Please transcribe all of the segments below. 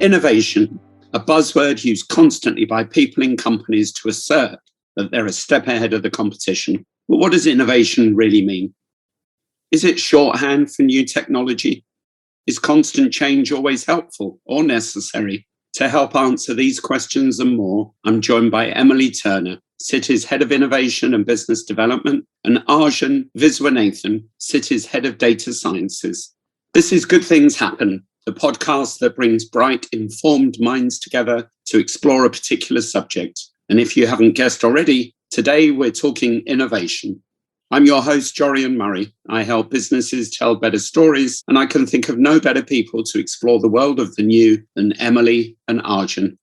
Innovation, a buzzword used constantly by people in companies to assert that they're a step ahead of the competition. But what does innovation really mean? Is it shorthand for new technology? Is constant change always helpful or necessary? To help answer these questions and more, I'm joined by Emily Turner, Citi's Head of Innovation and Business Development, and Arjun Viswanathan, Citi's Head of Data Sciences. This is Good Things Happen, the podcast that brings bright, informed minds together to explore a particular subject. And if you haven't guessed already, today we're talking innovation. I'm your host, Jorian Murray. I help businesses tell better stories, and I can think of no better people to explore the world of the new than Emily and Arjun.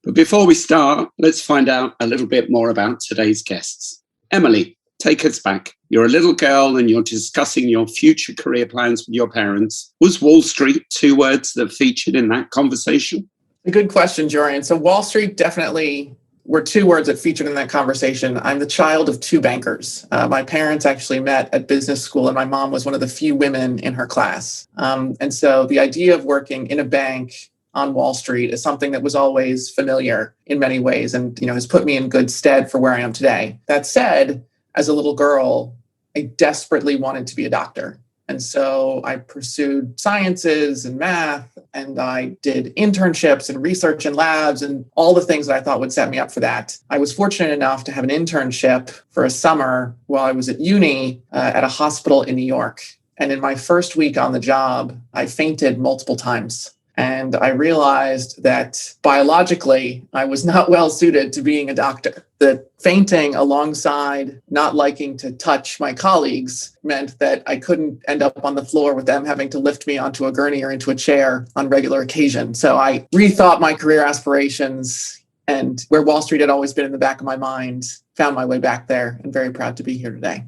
But before we start, let's find out a little bit more about today's guests. Emily, take us back. You're a little girl and you're discussing your future career plans with your parents. Was Wall Street two words that featured in that conversation? A good question, Jorian. So Wall Street definitely were two words that featured in that conversation. I'm the child of two bankers. My parents actually met at business school, and my mom was one of the few women in her class. And so the idea of working in a bank on Wall Street is something that was always familiar in many ways and, has put me in good stead for where I am today. That said, as a little girl, I desperately wanted to be a doctor. And so I pursued sciences and math, and I did internships and research in labs and all the things that I thought would set me up for that. I was fortunate enough to have an internship for a summer while I was at uni at a hospital in New York. And in my first week on the job, I fainted multiple times. And I realized that biologically, I was not well suited to being a doctor. The fainting alongside not liking to touch my colleagues meant that I couldn't end up on the floor with them having to lift me onto a gurney or into a chair on regular occasion. So I rethought my career aspirations, and where Wall Street had always been in the back of my mind, found my way back there, and very proud to be here today.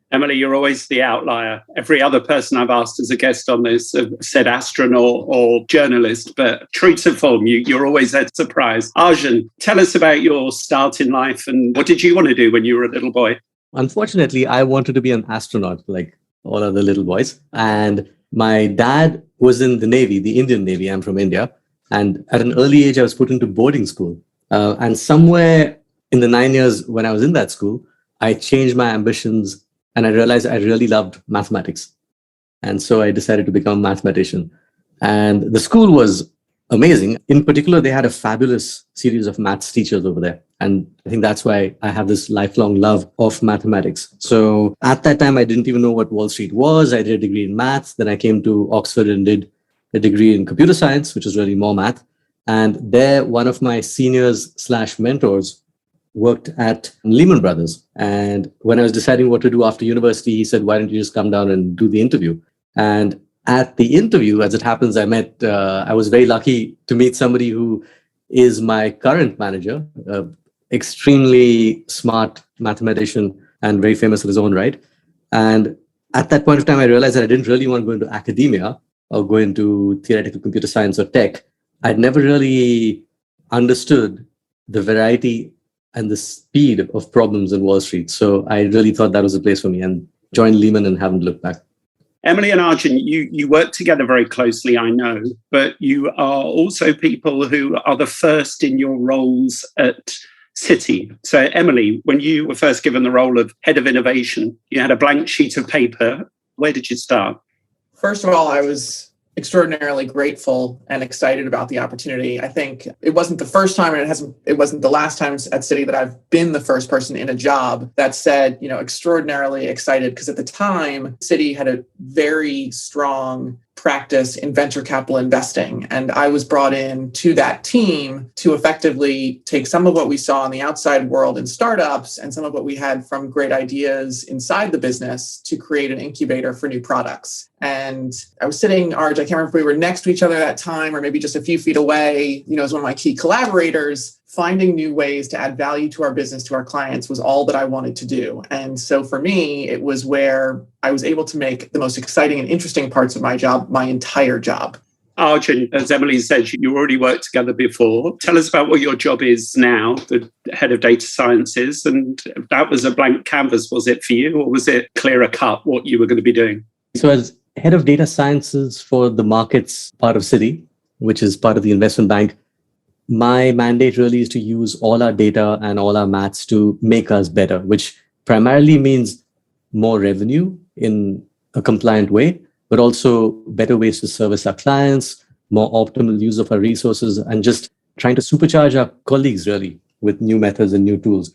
Emily, you're always the outlier. Every other person I've asked as a guest on this have said astronaut or journalist, but true to form, you're always a surprise. Arjun, tell us about your start in life and what did you want to do when you were a little boy? Unfortunately, I wanted to be an astronaut like all other little boys. And my dad was in the Navy, the Indian Navy. I'm from India. And at an early age, I was put into boarding school. And somewhere in the 9 years when I was in that school, I changed my ambitions. And I realized I really loved mathematics. And so I decided to become a mathematician. And the school was amazing. In particular, they had a fabulous series of maths teachers over there. And I think that's why I have this lifelong love of mathematics. So at that time, I didn't even know what Wall Street was. I did a degree in maths. Then I came to Oxford and did a degree in computer science, which is really more math. And there, one of my seniors/mentors worked at Lehman Brothers. And when I was deciding what to do after university, he said, why don't you just come down and do the interview? And at the interview, as it happens, I was very lucky to meet somebody who is my current manager, extremely smart mathematician and very famous in his own right. And at that point of time, I realized that I didn't really want to go into academia or go into theoretical computer science or tech. I'd never really understood the variety and the speed of problems in Wall Street. So I really thought that was a place for me and joined Lehman and haven't looked back. Emily and Arjun, you work together very closely, I know, but you are also people who are the first in your roles at Citi. So Emily, when you were first given the role of head of innovation, you had a blank sheet of paper. Where did you start? First of all, I was extraordinarily grateful and excited about the opportunity. I think it wasn't the first time, and it wasn't the last time at Citi that I've been the first person in a job. That said, extraordinarily excited because at the time, Citi had a very strong practice in venture capital investing. And I was brought in to that team to effectively take some of what we saw in the outside world in startups and some of what we had from great ideas inside the business to create an incubator for new products. And I was sitting, Arj, I can't remember if we were next to each other at that time or maybe just a few feet away, as one of my key collaborators. Finding new ways to add value to our business, to our clients, was all that I wanted to do. And so for me, it was where I was able to make the most exciting and interesting parts of my job, my entire job. Arjun, as Emily said, you already worked together before. Tell us about what your job is now, the head of data sciences. And that was a blank canvas, was it for you? Or was it clearer cut what you were going to be doing? So as head of data sciences for the markets part of Citi, which is part of the investment bank, my mandate really is to use all our data and all our maths to make us better, which primarily means more revenue in a compliant way, but also better ways to service our clients, more optimal use of our resources, and just trying to supercharge our colleagues really with new methods and new tools.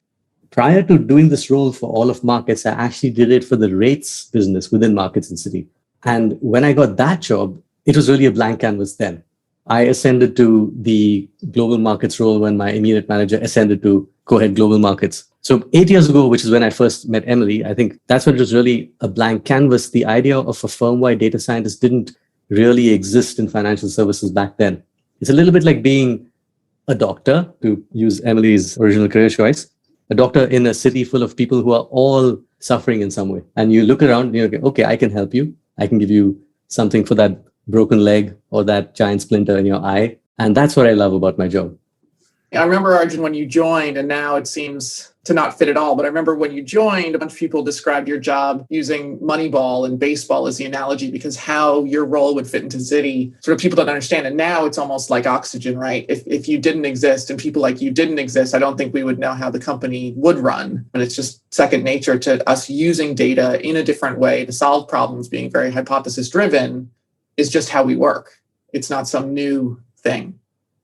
Prior to doing this role for all of markets, I actually did it for the rates business within markets in Citi. And when I got that job, it was really a blank canvas then. I ascended to the global markets role when my immediate manager ascended to co-head global markets. So 8 years ago, which is when I first met Emily, I think that's when it was really a blank canvas. The idea of a firm-wide data scientist didn't really exist in financial services back then. It's a little bit like being a doctor, to use Emily's original career choice, a doctor in a city full of people who are all suffering in some way. And you look around and you're like, okay, I can help you. I can give you something for that broken leg or that giant splinter in your eye. And that's what I love about my job. I remember, Arjun, when you joined, and now it seems to not fit at all, but I remember when you joined, a bunch of people described your job using Moneyball and baseball as the analogy, because how your role would fit into Citi, sort of people don't understand. And now it's almost like oxygen, right? If you didn't exist and people like you didn't exist, I don't think we would know how the company would run. And it's just second nature to us using data in a different way to solve problems, being very hypothesis driven, is just how we work. It's not some new thing.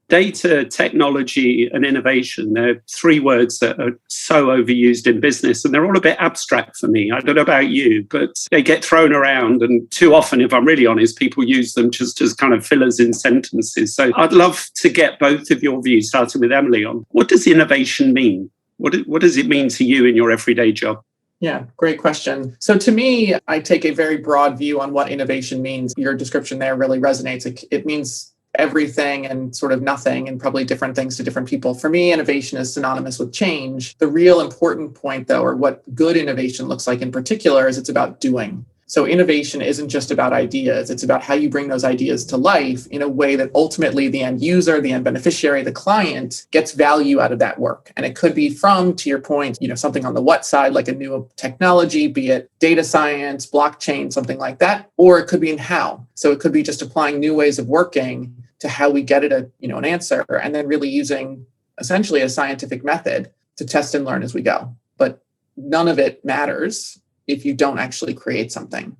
Data, technology, and innovation, they're three words that are so overused in business, and they're all a bit abstract for me. I don't know about you, but they get thrown around, and too often, if I'm really honest, people use them just as kind of fillers in sentences. So I'd love to get both of your views, starting with Emily, on what does innovation mean? What does it mean to you in your everyday job? Yeah, great question. So to me, I take a very broad view on what innovation means. Your description there really resonates. It means everything and sort of nothing, and probably different things to different people. For me, innovation is synonymous with change. The real important point, though, or what good innovation looks like in particular, is it's about doing. So innovation isn't just about ideas. It's about how you bring those ideas to life in a way that ultimately the end user, the end beneficiary, the client gets value out of that work. And it could be from, to your point, something on the what side, like a new technology, be it data science, blockchain, something like that, or it could be in how. So it could be just applying new ways of working to how we get it an answer, and then really using essentially a scientific method to test and learn as we go. But none of it matters if you don't actually create something.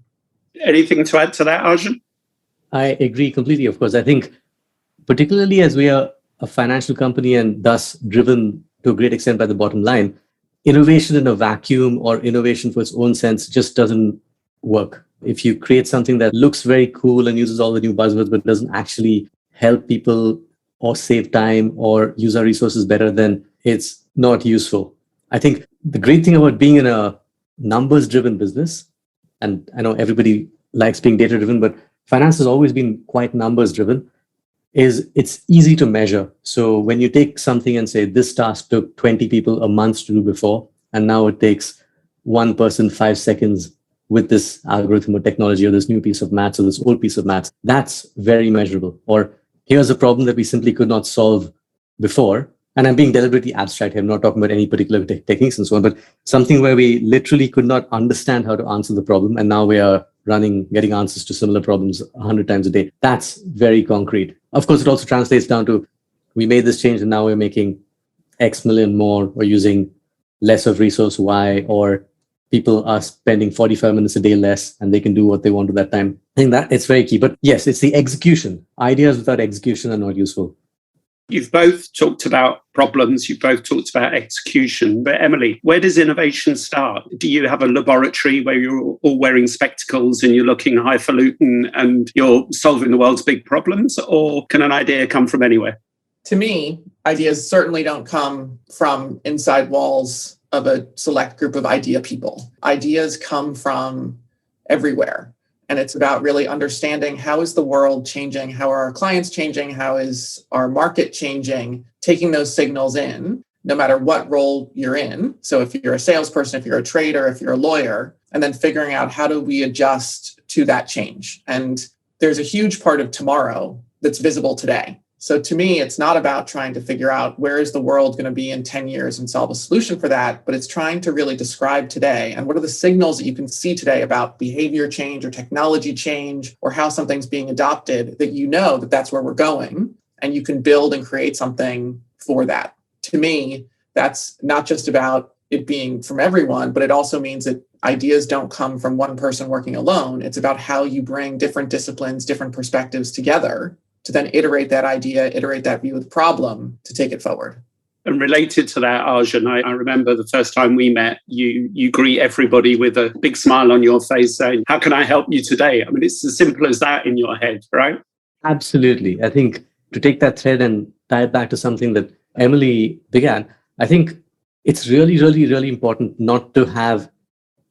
Anything to add to that, Arjun? I agree completely, of course. I think particularly as we are a financial company and thus driven to a great extent by the bottom line, innovation in a vacuum or innovation for its own sense just doesn't work. If you create something that looks very cool and uses all the new buzzwords but doesn't actually help people or save time or use our resources better, then it's not useful. I think the great thing about being in a numbers-driven business, and I know everybody likes being data-driven, but finance has always been quite numbers-driven, is it's easy to measure. So when you take something and say, this task took 20 people a month to do before, and now it takes one person 5 seconds with this algorithm or technology or this new piece of maths or this old piece of maths, that's very measurable. Or here's a problem that we simply could not solve before. And I'm being deliberately abstract here. I'm not talking about any particular techniques and so on, but something where we literally could not understand how to answer the problem. And now we are getting answers to similar problems 100 times a day. That's very concrete. Of course, it also translates down to, we made this change and now we're making X million more, or using less of resource Y, or people are spending 45 minutes a day less and they can do what they want at that time. I think that it's very key. But yes, it's the execution. Ideas without execution are not useful. You've both talked about problems, you've both talked about execution, but Emily, where does innovation start? Do you have a laboratory where you're all wearing spectacles and you're looking highfalutin and you're solving the world's big problems, or can an idea come from anywhere? To me, ideas certainly don't come from inside walls of a select group of idea people. Ideas come from everywhere. And it's about really understanding, how is the world changing? How are our clients changing? How is our market changing? Taking those signals in, no matter what role you're in. So if you're a salesperson, if you're a trader, if you're a lawyer, and then figuring out, how do we adjust to that change? And there's a huge part of tomorrow that's visible today. So to me, it's not about trying to figure out where is the world going to be in 10 years and solve a solution for that, but it's trying to really describe today and what are the signals that you can see today about behavior change or technology change or how something's being adopted that you know that that's where we're going and you can build and create something for that. To me, that's not just about it being from everyone, but it also means that ideas don't come from one person working alone. It's about how you bring different disciplines, different perspectives together to then iterate that idea, iterate that view of the problem to take it forward. And related to that, Arjun, I remember the first time we met, you greet everybody with a big smile on your face saying, how can I help you today? I mean, it's as simple as that in your head, right? Absolutely. I think to take that thread and tie it back to something that Emily began, I think it's really, really, really important not to have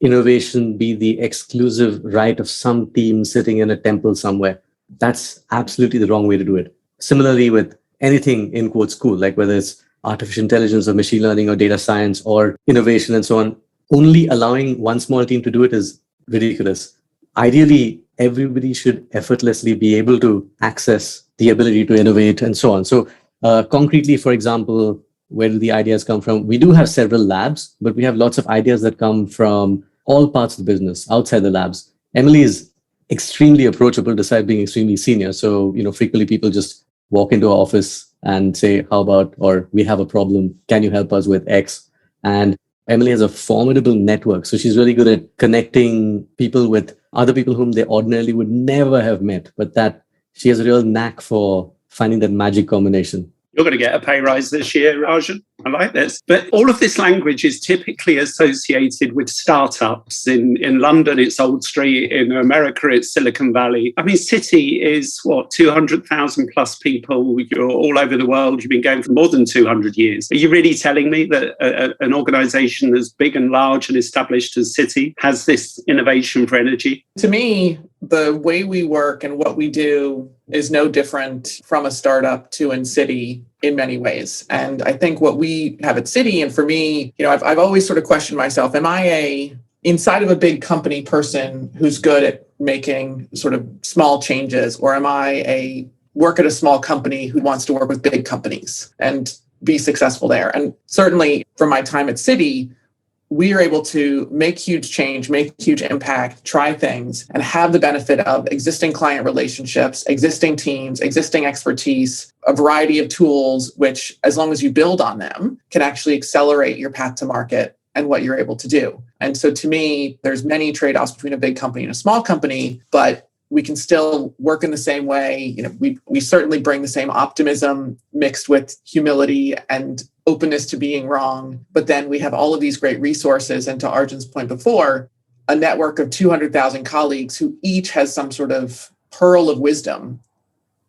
innovation be the exclusive right of some team sitting in a temple somewhere. That's absolutely the wrong way to do it. Similarly, with anything in quote school, like whether it's artificial intelligence or machine learning or data science or innovation and so on, only allowing one small team to do it is ridiculous. Ideally, everybody should effortlessly be able to access the ability to innovate and so on. So concretely, for example, where do the ideas come from? We do have several labs, but we have lots of ideas that come from all parts of the business outside the labs. Emily is extremely approachable despite being extremely senior. So, frequently people just walk into our office and say, how about, or we have a problem, can you help us with X? And Emily has a formidable network. So she's really good at connecting people with other people whom they ordinarily would never have met, but that she has a real knack for finding that magic combination. You're going to get a pay rise this year, Arjun. I like this. But all of this language is typically associated with startups. In London, it's Old Street. In America, it's Silicon Valley. I mean, Citi is, 200,000 plus people. You're all over the world. You've been going for more than 200 years. Are you really telling me that an organization as big and large and established as Citi has this innovation for energy? To me, the way we work and what we do is no different from a startup to in Citi in many ways. And I think what we have at Citi, and for me, I've always sort of questioned myself, am I inside of a big company person who's good at making sort of small changes, or am I work at a small company who wants to work with big companies and be successful there? And certainly from my time at Citi, we are able to make huge change, make huge impact, try things, and have the benefit of existing client relationships, existing teams, existing expertise, a variety of tools, which, as long as you build on them, can actually accelerate your path to market and what you're able to do. And so to me, there's many trade-offs between a big company and a small company, but we can still work in the same way. We certainly bring the same optimism mixed with humility and openness to being wrong. But then we have all of these great resources. And to Arjun's point before, a network of 200,000 colleagues who each has some sort of pearl of wisdom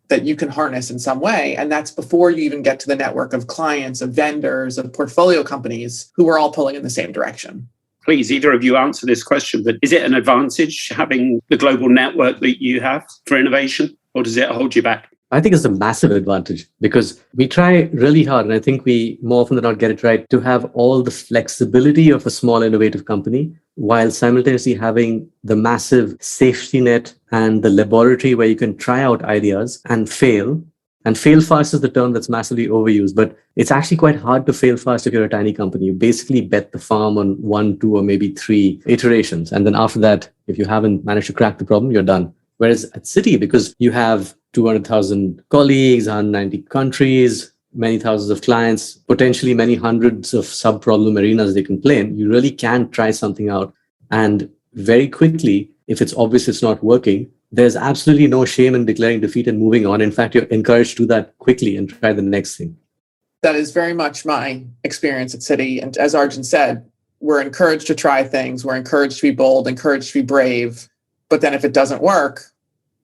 that you can harness in some way. And that's before you even get to the network of clients, of vendors, of portfolio companies who are all pulling in the same direction. Please, either of you answer this question, but is it an advantage having the global network that you have for innovation, or does it hold you back? I think it's a massive advantage because we try really hard, and I think we more often than not get it right, to have all the flexibility of a small innovative company while simultaneously having the massive safety net and the laboratory where you can try out ideas and fail. And fail fast is the term that's massively overused, but it's actually quite hard to fail fast if you're a tiny company. You basically bet the farm on 1, 2, or maybe 3 iterations. And then after that, if you haven't managed to crack the problem, you're done. Whereas at Citi, because you have 200,000 colleagues, 190 countries, many thousands of clients, potentially many hundreds of sub-problem arenas they can play in, you really can try something out. And very quickly, if it's obvious it's not working, there's absolutely no shame in declaring defeat and moving on. In fact, you're encouraged to do that quickly and try the next thing. That is very much my experience at Citi. And as Arjun said, we're encouraged to try things. We're encouraged to be bold, encouraged to be brave. But then if it doesn't work,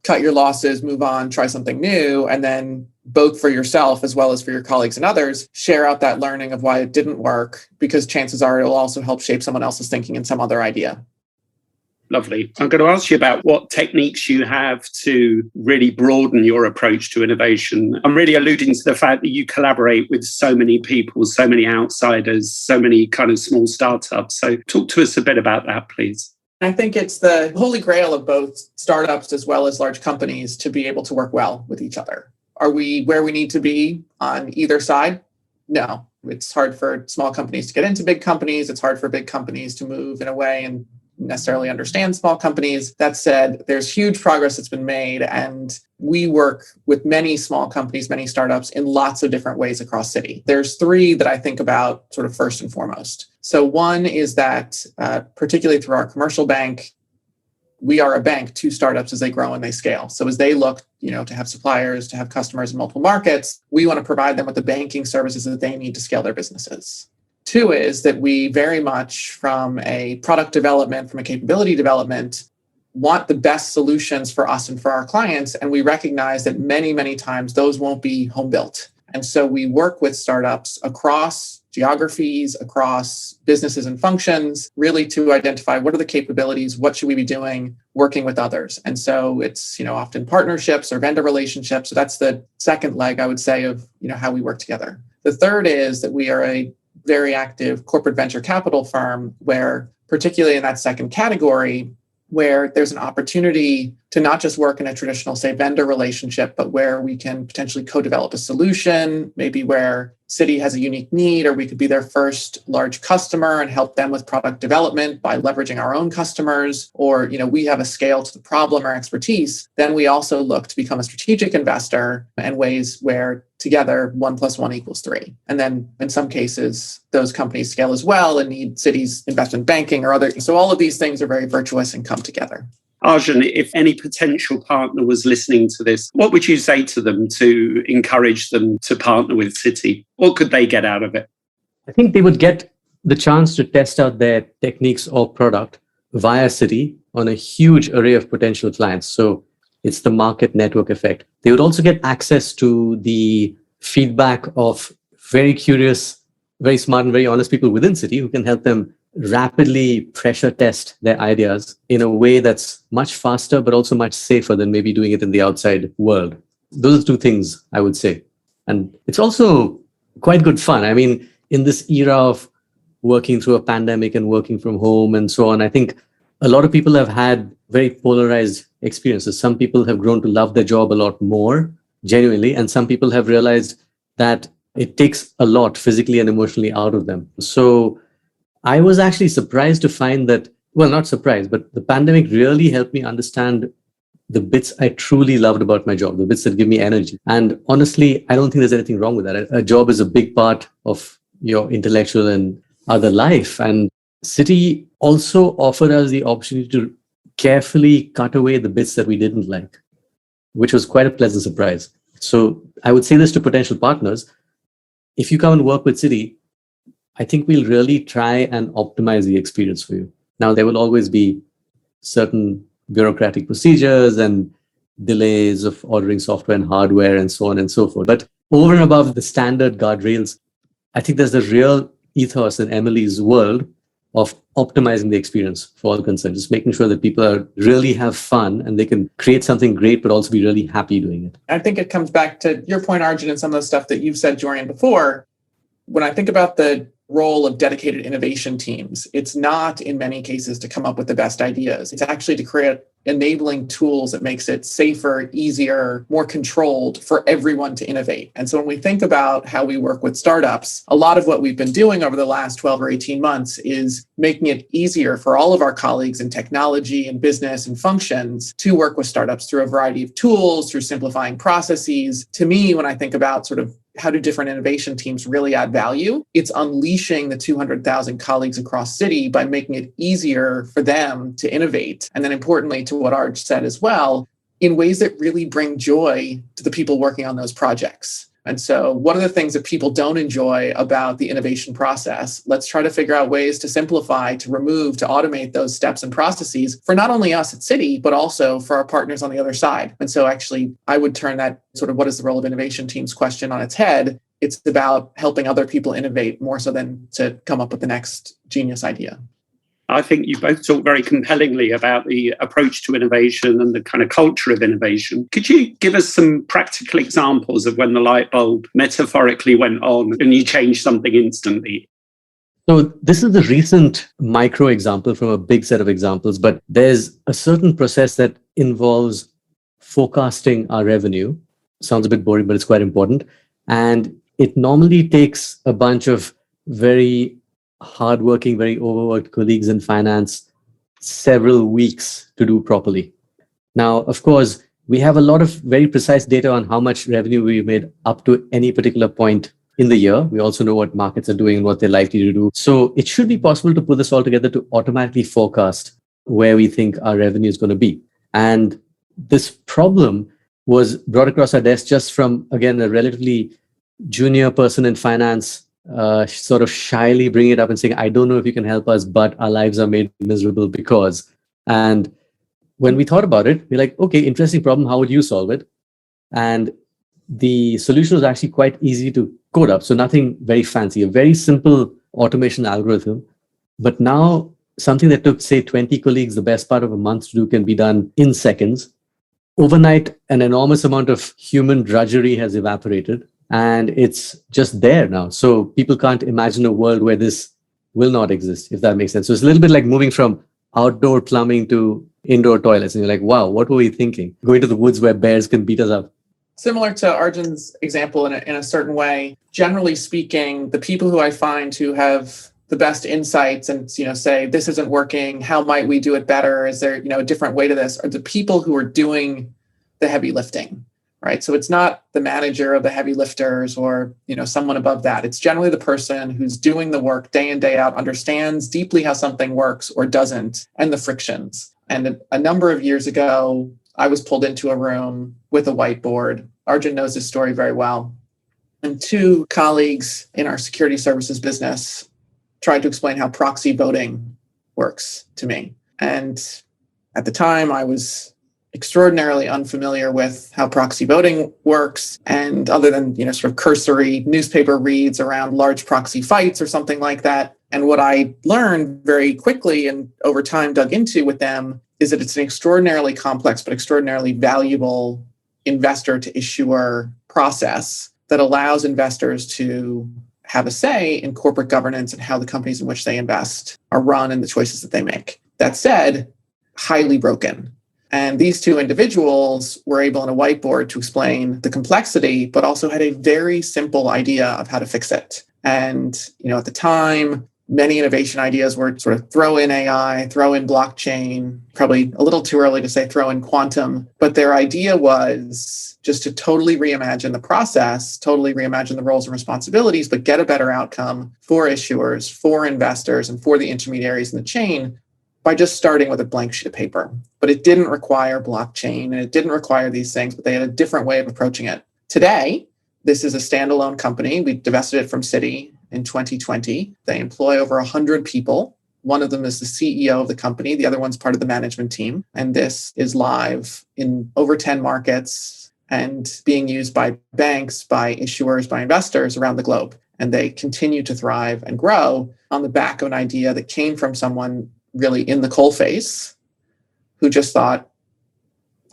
cut your losses, move on, try something new. And then both for yourself as well as for your colleagues and others, share out that learning of why it didn't work, because chances are it will also help shape someone else's thinking in some other idea. Lovely. I'm going to ask you about what techniques you have to really broaden your approach to innovation. I'm really alluding to the fact that you collaborate with so many people, so many outsiders, so many kind of small startups. So talk to us a bit about that, please. I think it's the holy grail of both startups as well as large companies to be able to work well with each other. Are we where we need to be on either side? No. It's hard for small companies to get into big companies. It's hard for big companies to move in a way and necessarily understand small companies. That said, there's huge progress that's been made, and we work with many small companies, many startups in lots of different ways across Citi. There's three that I think about sort of first and foremost. So one is that, particularly through our commercial bank, we are a bank to startups as they grow and they scale. So as they look, to have suppliers, to have customers in multiple markets, we want to provide them with the banking services that they need to scale their businesses. Two is that we very much, from a product development, from a capability development, want the best solutions for us and for our clients. And we recognize that many, many times those won't be home built. And so we work with startups across geographies, across businesses and functions, really to identify what are the capabilities, what should we be doing, working with others. And so it's, often partnerships or vendor relationships. So that's the second leg, I would say, of, how we work together. The third is that we are a very active corporate venture capital firm where, particularly in that second category, where there's an opportunity to not just work in a traditional, say, vendor relationship, but where we can potentially co-develop a solution, maybe where Citi has a unique need, or we could be their first large customer and help them with product development by leveraging our own customers, or, we have a scale to the problem or expertise. Then we also look to become a strategic investor in ways where together 1 + 1 = 3. And then in some cases, those companies scale as well and need Citi's investment banking or other. So all of these things are very virtuous and come together. Arjun, if any potential partner was listening to this, what would you say to them to encourage them to partner with Citi? What could they get out of it? I think they would get the chance to test out their techniques or product via Citi on a huge array of potential clients. So it's the market network effect. They would also get access to the feedback of very curious, very smart and very honest people within Citi who can help them rapidly pressure test their ideas in a way that's much faster, but also much safer than maybe doing it in the outside world. Those are two things I would say. And it's also quite good fun. I mean, in this era of working through a pandemic and working from home and so on, I think a lot of people have had very polarized experiences. Some people have grown to love their job a lot more, genuinely, and some people have realized that it takes a lot physically and emotionally out of them. So I was actually surprised to find that, well, not surprised, but the pandemic really helped me understand the bits I truly loved about my job, the bits that give me energy. And honestly, I don't think there's anything wrong with that. A job is a big part of your intellectual and other life. And Citi also offered us the opportunity to carefully cut away the bits that we didn't like, which was quite a pleasant surprise. So I would say this to potential partners. If you come and work with Citi, I think we'll really try and optimize the experience for you. Now, there will always be certain bureaucratic procedures and delays of ordering software and hardware and so on and so forth. But over and above the standard guardrails, I think there's a real ethos in Emily's world of optimizing the experience for all concerned, just making sure that people really have fun and they can create something great, but also be really happy doing it. I think it comes back to your point, Arjun, and some of the stuff that you've said, Jorian, before. When I think about the role of dedicated innovation teams, it's not in many cases to come up with the best ideas. It's actually to create enabling tools that makes it safer, easier, more controlled for everyone to innovate. And so when we think about how we work with startups, a lot of what we've been doing over the last 12 or 18 months is making it easier for all of our colleagues in technology and business and functions to work with startups through a variety of tools, through simplifying processes. To me, when I think about sort of how do different innovation teams really add value, it's unleashing the 200,000 colleagues across Citi by making it easier for them to innovate. And then importantly, to what Arj said as well, in ways that really bring joy to the people working on those projects. And so what are the things that people don't enjoy about the innovation process? Let's try to figure out ways to simplify, to remove, to automate those steps and processes for not only us at Citi, but also for our partners on the other side. And so actually, I would turn that sort of what is the role of innovation teams question on its head. It's about helping other people innovate more so than to come up with the next genius idea. I think you both talk very compellingly about the approach to innovation and the kind of culture of innovation. Could you give us some practical examples of when the light bulb metaphorically went on and you changed something instantly? So this is a recent micro example from a big set of examples, but there's a certain process that involves forecasting our revenue sounds a bit boring, but it's quite important. And it normally takes a bunch of very hardworking, very overworked colleagues in finance several weeks to do properly. Now, of course, we have a lot of very precise data on how much revenue we've made up to any particular point in the year. We also know what markets are doing and what they're likely to do. So it should be possible to put this all together to automatically forecast where we think our revenue is going to be. And this problem was brought across our desk just from, again, a relatively junior person in finance, sort of shyly bringing it up and saying, I don't know if you can help us, but our lives are made miserable because. And when we thought about it, we're like, okay, interesting problem. How would you solve it? And the solution was actually quite easy to code up. So nothing very fancy, a very simple automation algorithm. But now something that took, say, 20 colleagues the best part of a month to do can be done in seconds. Overnight, an enormous amount of human drudgery has evaporated, and it's just there now. So people can't imagine a world where this will not exist, if that makes sense. So it's a little bit like moving from outdoor plumbing to indoor toilets. And you're like, wow, what were we thinking? Going to the woods where bears can beat us up. Similar to Arjun's example in a certain way, generally speaking, the people who I find who have the best insights and, say, this isn't working, how might we do it better? Is there, a different way to this? Are the people who are doing the heavy lifting, right? So it's not the manager of the heavy lifters or, someone above that. It's generally the person who's doing the work day in, day out, understands deeply how something works or doesn't, and the frictions. And a number of years ago, I was pulled into a room with a whiteboard. Arjun knows this story very well. And two colleagues in our security services business tried to explain how proxy voting works to me. And at the time, I was extraordinarily unfamiliar with how proxy voting works. And other than, sort of cursory newspaper reads around large proxy fights or something like that. And what I learned very quickly and over time dug into with them is that it's an extraordinarily complex but extraordinarily valuable investor to issuer process that allows investors to have a say in corporate governance and how the companies in which they invest are run and the choices that they make. That said, highly broken. And these two individuals were able on a whiteboard to explain the complexity, but also had a very simple idea of how to fix it. And, at the time, many innovation ideas were sort of throw in AI, throw in blockchain, probably a little too early to say throw in quantum. But their idea was just to totally reimagine the process, totally reimagine the roles and responsibilities, but get a better outcome for issuers, for investors, and for the intermediaries in the chain by just starting with a blank sheet of paper. But it didn't require blockchain and it didn't require these things, but they had a different way of approaching it. Today, this is a standalone company. We divested it from Citi in 2020. They employ over 100 people. One of them is the CEO of the company. The other one's part of the management team. And this is live in over 10 markets and being used by banks, by issuers, by investors around the globe. And they continue to thrive and grow on the back of an idea that came from someone really in the coalface who just thought,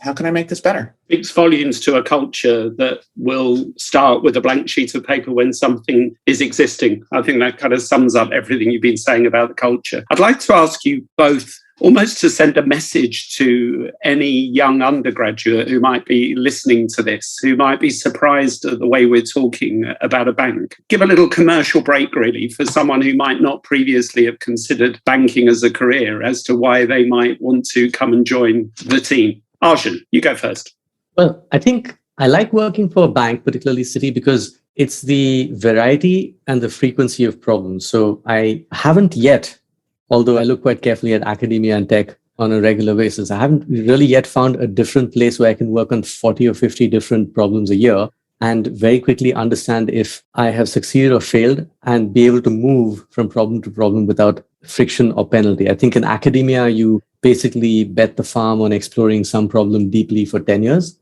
how can I make this better? Speaks volumes to a culture that will start with a blank sheet of paper when something is existing. I think that kind of sums up everything you've been saying about the culture. I'd like to ask you both almost to send a message to any young undergraduate who might be listening to this, who might be surprised at the way we're talking about a bank. Give a little commercial break, really, for someone who might not previously have considered banking as a career as to why they might want to come and join the team. Arjun, you go first. Well, I think I like working for a bank, particularly Citi, because it's the variety and the frequency of problems. So I haven't yet, although I look quite carefully at academia and tech on a regular basis, I haven't really yet found a different place where I can work on 40 or 50 different problems a year and very quickly understand if I have succeeded or failed and be able to move from problem to problem without friction or penalty. I think in academia, you basically bet the farm on exploring some problem deeply for 10 years.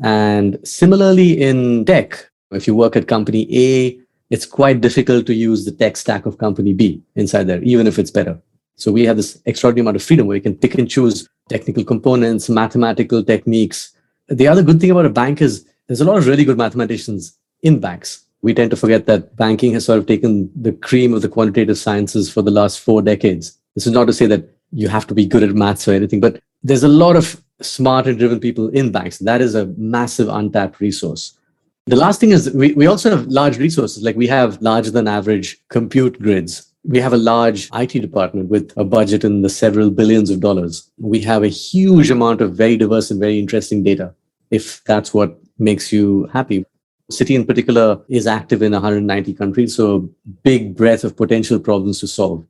And similarly in tech, if you work at company A, it's quite difficult to use the tech stack of company B inside there, even if it's better. So we have this extraordinary amount of freedom where you can pick and choose technical components, mathematical techniques. The other good thing about a bank is there's a lot of really good mathematicians in banks. We tend to forget that banking has sort of taken the cream of the quantitative sciences for the last 4 decades. This is not to say that you have to be good at maths or anything, but there's a lot of smart and driven people in banks. That is a massive untapped resource. The last thing is we also have large resources, like we have larger than average compute grids. We have a large IT department with a budget in the several billions of dollars. We have a huge amount of very diverse and very interesting data, if that's what makes you happy. Citi in particular is active in 190 countries, so big breadth of potential problems to solve.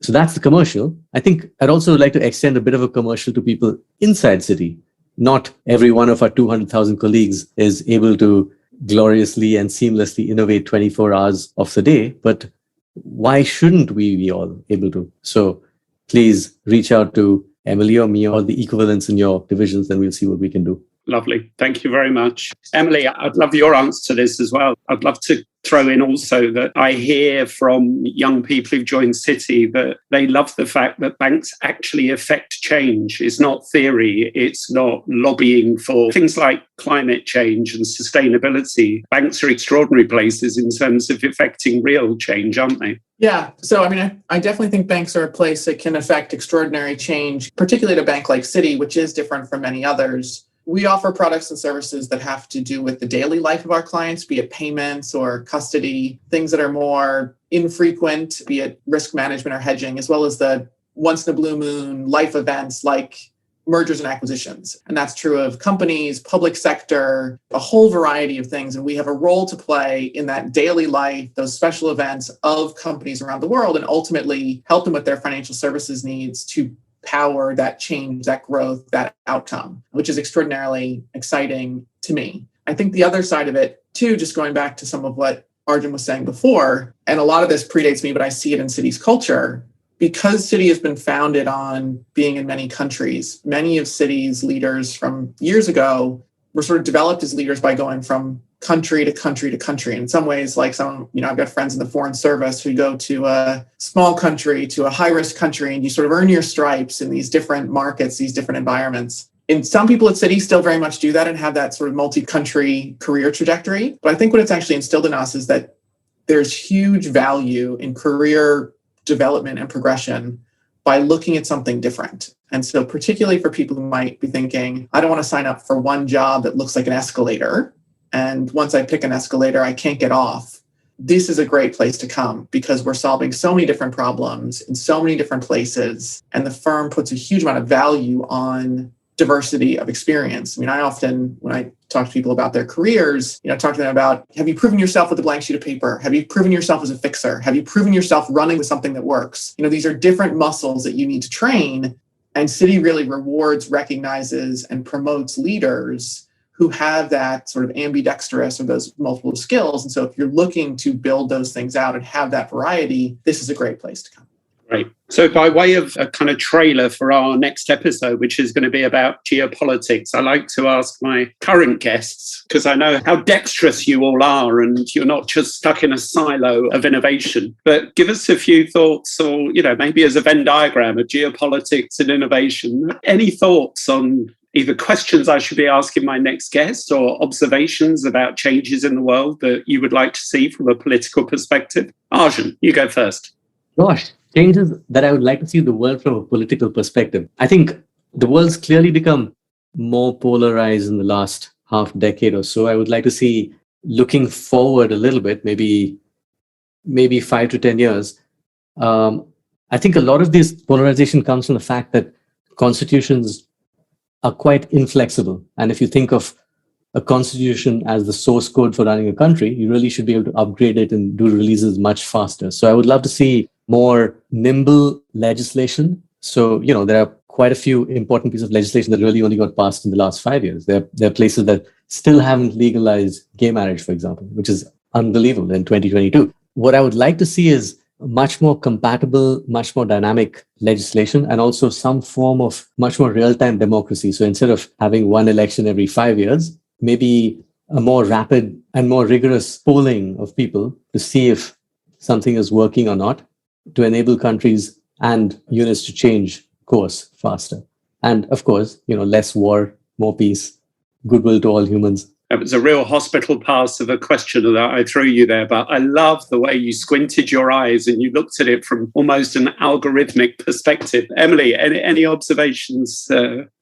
So that's the commercial. I think I'd also like to extend a bit of a commercial to people inside Citi. Not every one of our 200,000 colleagues is able to gloriously and seamlessly innovate 24 hours of the day, but why shouldn't we be all able to? So please reach out to Emily or me or the equivalents in your divisions, and we'll see what we can do. Lovely. Thank you very much. Emily, I'd love your answer to this as well. I'd love to throw in also that I hear from young people who've joined Citi that they love the fact that banks actually affect change. It's not theory. It's not lobbying for things like climate change and sustainability. Banks are extraordinary places in terms of affecting real change, aren't they? Yeah. So, I definitely think banks are a place that can affect extraordinary change, particularly at a bank like Citi, which is different from many others. We offer products and services that have to do with the daily life of our clients, be it payments or custody, things that are more infrequent, be it risk management or hedging, as well as the once in a blue moon life events like mergers and acquisitions. And that's true of companies, public sector, a whole variety of things. And we have a role to play in that daily life, those special events of companies around the world, and ultimately help them with their financial services needs to power that change, that growth, that outcome, which is extraordinarily exciting to me. I think the other side of it, too, just going back to some of what Arjun was saying before, and a lot of this predates me, but I see it in Citi's culture, because Citi has been founded on being in many countries. Many of Citi's leaders from years ago were sort of developed as leaders by going from country to country to country. In some ways, like I've got friends in the foreign service who go to a small country to a high-risk country, and you sort of earn your stripes in these different markets, these different environments. And some people at Citi still very much do that and have that sort of multi-country career trajectory. But I think what it's actually instilled in us is that there's huge value in career development and progression by looking at something different. And so particularly for people who might be thinking, I don't want to sign up for one job that looks like an escalator, and once I pick an escalator, I can't get off. This is a great place to come because we're solving so many different problems in so many different places. And the firm puts a huge amount of value on diversity of experience. I often, when I talk to people about their careers, talk to them about, have you proven yourself with a blank sheet of paper? Have you proven yourself as a fixer? Have you proven yourself running with something that works? These are different muscles that you need to train. And Citi really rewards, recognizes, and promotes leaders who have that sort of ambidextrous or those multiple skills. And so if you're looking to build those things out and have that variety, this is a great place to come. Right. So by way of a kind of trailer for our next episode, which is going to be about geopolitics, I like to ask my current guests, because I know how dexterous you all are and you're not just stuck in a silo of innovation, but give us a few thoughts or, maybe as a Venn diagram of geopolitics and innovation. Any thoughts on either questions I should be asking my next guest or observations about changes in the world that you would like to see from a political perspective? Arjun, you go first. Gosh, changes that I would like to see in the world from a political perspective. I think the world's clearly become more polarized in the last half decade or so. I would like to see, looking forward a little bit, maybe 5 to 10 years. I think a lot of this polarization comes from the fact that constitutions are quite inflexible. And if you think of a constitution as the source code for running a country, you really should be able to upgrade it and do releases much faster. So I would love to see more nimble legislation. So, there are quite a few important pieces of legislation that really only got passed in the last 5 years. There are places that still haven't legalized gay marriage, for example, which is unbelievable in 2022. What I would like to see is much more compatible, much more dynamic legislation, and also some form of much more real-time democracy. So instead of having one election every 5 years, maybe a more rapid and more rigorous polling of people to see if something is working or not, to enable countries and units to change course faster. And of course, less war, more peace, goodwill to all humans. It was a real hospital pass of a question that I threw you there, but I love the way you squinted your eyes and you looked at it from almost an algorithmic perspective. Emily, any observations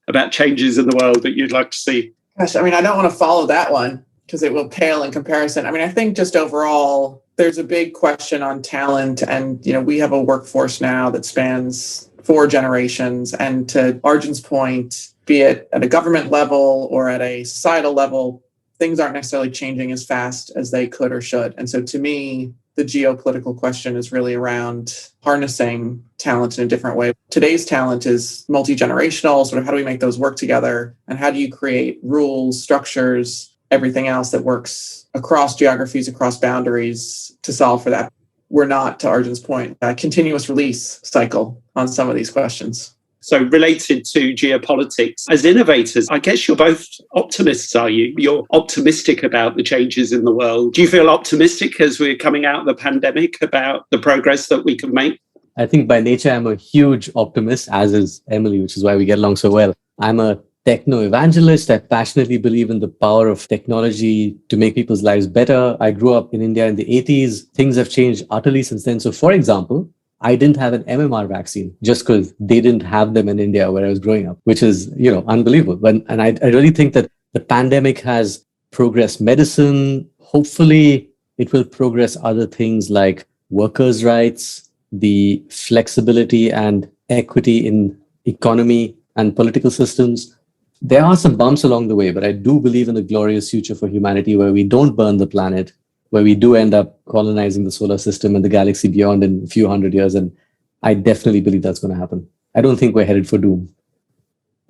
about changes in the world that you'd like to see? Gosh, I mean, I don't want to follow that one because it will pale in comparison. I mean, I think just overall, there's a big question on talent. And, we have a workforce now that spans 4 generations. And to Arjun's point, be it at a government level or at a societal level, things aren't necessarily changing as fast as they could or should. And so to me, the geopolitical question is really around harnessing talent in a different way. Today's talent is multi-generational. Sort of how do we make those work together? And how do you create rules, structures, everything else that works across geographies, across boundaries to solve for that? We're not, to Arjun's point, a continuous release cycle on some of these questions. So related to geopolitics, as innovators, I guess you're both optimists, are you? You're optimistic about the changes in the world. Do you feel optimistic as we're coming out of the pandemic about the progress that we can make? I think by nature, I'm a huge optimist, as is Emily, which is why we get along so well. I'm a techno-evangelist. I passionately believe in the power of technology to make people's lives better. I grew up in India in the 80s. Things have changed utterly since then. So for example, I didn't have an MMR vaccine just because they didn't have them in India where I was growing up, which is, unbelievable. And I really think that the pandemic has progressed medicine. Hopefully, it will progress other things like workers' rights, the flexibility and equity in economy and political systems. There are some bumps along the way, but I do believe in a glorious future for humanity where we don't burn the planet, where we do end up colonizing the solar system and the galaxy beyond in a few hundred years. And I definitely believe that's going to happen. I don't think we're headed for doom.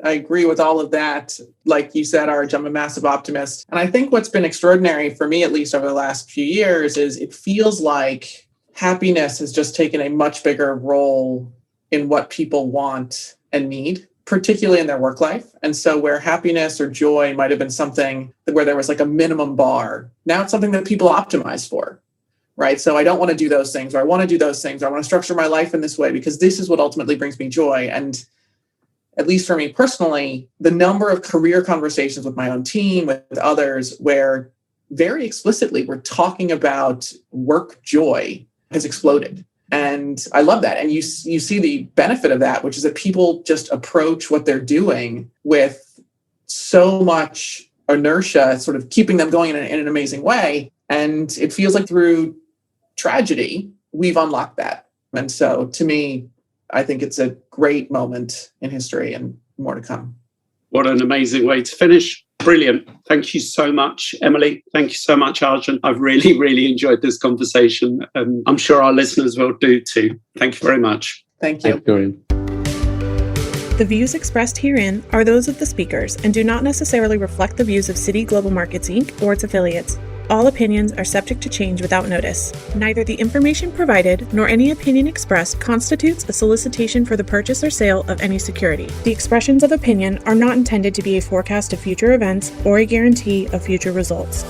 I agree with all of that. Like you said, Arj, I'm a massive optimist. And I think what's been extraordinary for me, at least over the last few years, is it feels like happiness has just taken a much bigger role in what people want and need, particularly in their work life. And so where happiness or joy might have been something where there was like a minimum bar, now it's something that people optimize for, right? So I don't want to do those things, or I want to do those things, or I want to structure my life in this way because this is what ultimately brings me joy. And at least for me personally, the number of career conversations with my own team, with others, where very explicitly we're talking about work joy has exploded. And I love that. And you see the benefit of that, which is that people just approach what they're doing with so much inertia, sort of keeping them going in an amazing way. And it feels like through tragedy, we've unlocked that. And so to me, I think it's a great moment in history and more to come. What an amazing way to finish. Brilliant. Thank you so much, Emily. Thank you so much, Arjun. I've really, really enjoyed this conversation. And I'm sure our listeners will do too. Thank you very much. Thank you. Thank you. The views expressed herein are those of the speakers and do not necessarily reflect the views of Citi Global Markets Inc. or its affiliates. All opinions are subject to change without notice. Neither the information provided nor any opinion expressed constitutes a solicitation for the purchase or sale of any security. The expressions of opinion are not intended to be a forecast of future events or a guarantee of future results.